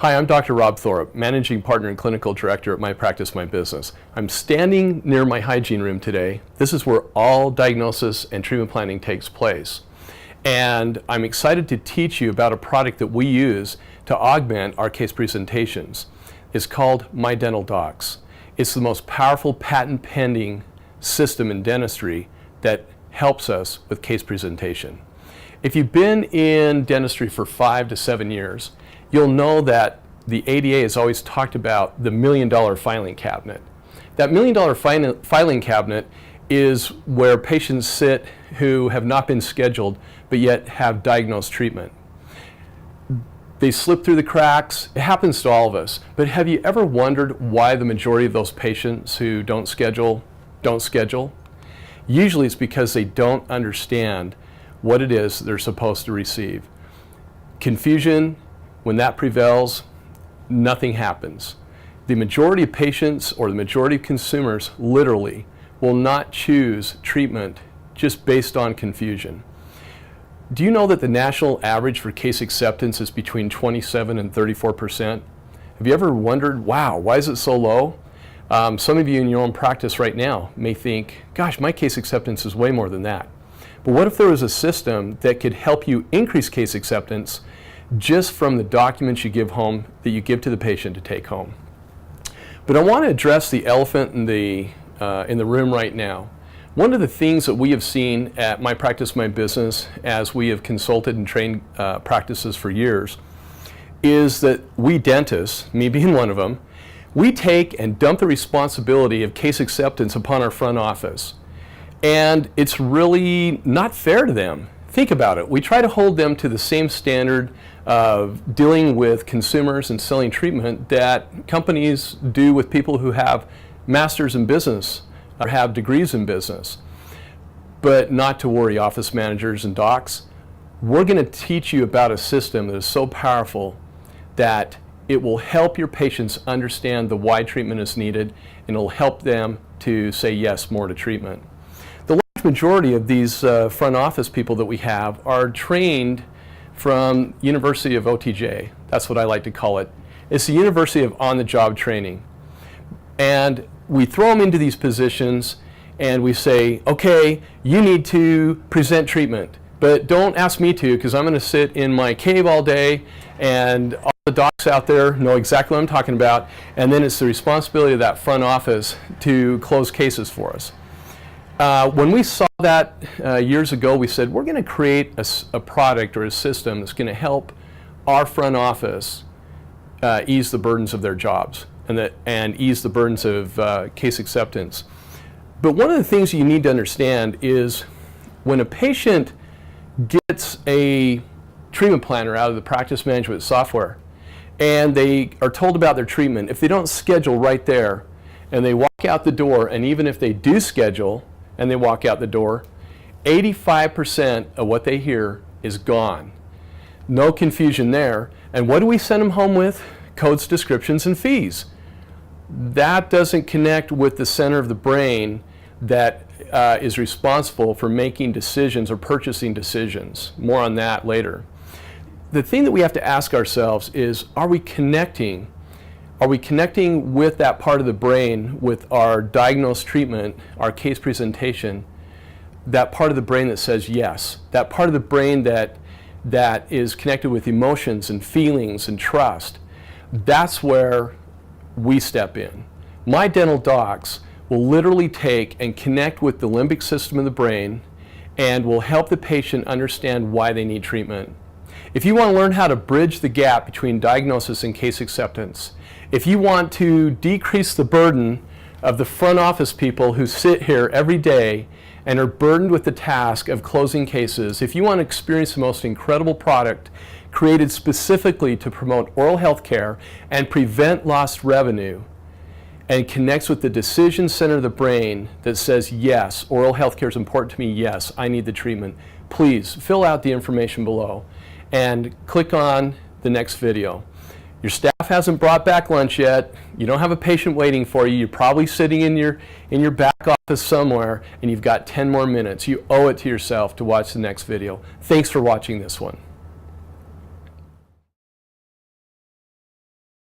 Hi, I'm Dr. Rob Thorpe, Managing Partner and Clinical Director at My Practice, My Business. I'm standing near my hygiene room today. This is where all diagnosis and treatment planning takes place. And I'm excited to teach you about a product that we use to augment our case presentations. It's called My Dental Docs. It's the most powerful patent-pending system in dentistry that helps us with case presentation. If you've been in dentistry for 5 to 7 years, you'll know that the ADA has always talked about the $1 million filing cabinet. That $1 million filing cabinet is where patients sit who have not been scheduled but yet have diagnosed treatment. They slip through the cracks. It happens to all of us. But have you ever wondered why the majority of those patients who don't schedule? Usually it's because they don't understand what it is they're supposed to receive. Confusion, when that prevails, nothing happens. The majority of patients or the majority of consumers literally will not choose treatment just based on confusion. Do you know that the national average for case acceptance is between 27 and 34%? Have you ever wondered, wow, why is it so low? Some of you in your own practice right now may think, gosh, my case acceptance is way more than that. But what if there was a system that could help you increase case acceptance just from the documents you give home, that you give to the patient to take home? But I want to address the elephant in the room right now. One of the things that we have seen at My Practice, My Business, as we have consulted and trained practices for years, is that we dentists, me being one of them, we take and dump the responsibility of case acceptance upon our front office. And it's really not fair to them. Think about it. We try to hold them to the same standard of dealing with consumers and selling treatment that companies do with people who have masters in business or have degrees in business. But not to worry, office managers and docs. We're going to teach you about a system that is so powerful that it will help your patients understand the why treatment is needed, and it will help them to say yes more to treatment. The large majority of these front office people that we have are trained from University of OTJ. That's what I like to call it. It's the University of on-the-job training. And we throw them into these positions and we say, okay, you need to present treatment, but don't ask me to, because I'm going to sit in my cave all day and all the docs out there know exactly what I'm talking about, and then it's the responsibility of that front office to close cases for us. When we saw that years ago, we said, we're going to create a product or a system that's going to help our front office ease the burdens of their jobs and ease the burdens of case acceptance. But one of the things you need to understand is when a patient gets a treatment planner out of the practice management software and they are told about their treatment, if they don't schedule right there and they walk out the door, and even if they do schedule and they walk out the door, 85% of what they hear is gone. No confusion there. And what do we send them home with? Codes, descriptions, and fees. That doesn't connect with the center of the brain that is responsible for making decisions or purchasing decisions. More on that later. The thing that we have to ask ourselves is, are we connecting with that part of the brain, with our diagnosed treatment, our case presentation, that part of the brain that says yes, that part of the brain that is connected with emotions and feelings and trust? That's where we step in. My Dental Docs will literally take and connect with the limbic system of the brain and will help the patient understand why they need treatment. If you want to learn how to bridge the gap between diagnosis and case acceptance, if you want to decrease the burden of the front office people who sit here every day and are burdened with the task of closing cases, if you want to experience the most incredible product created specifically to promote oral health care and prevent lost revenue, and connects with the decision center of the brain that says, yes, oral health care is important to me, yes, I need the treatment, please fill out the information below and click on the next video. Your staff hasn't brought back lunch yet. You don't have a patient waiting for you. You're probably sitting in your back office somewhere, and you've got 10 more minutes. You owe it to yourself to watch the next video. Thanks for watching this one.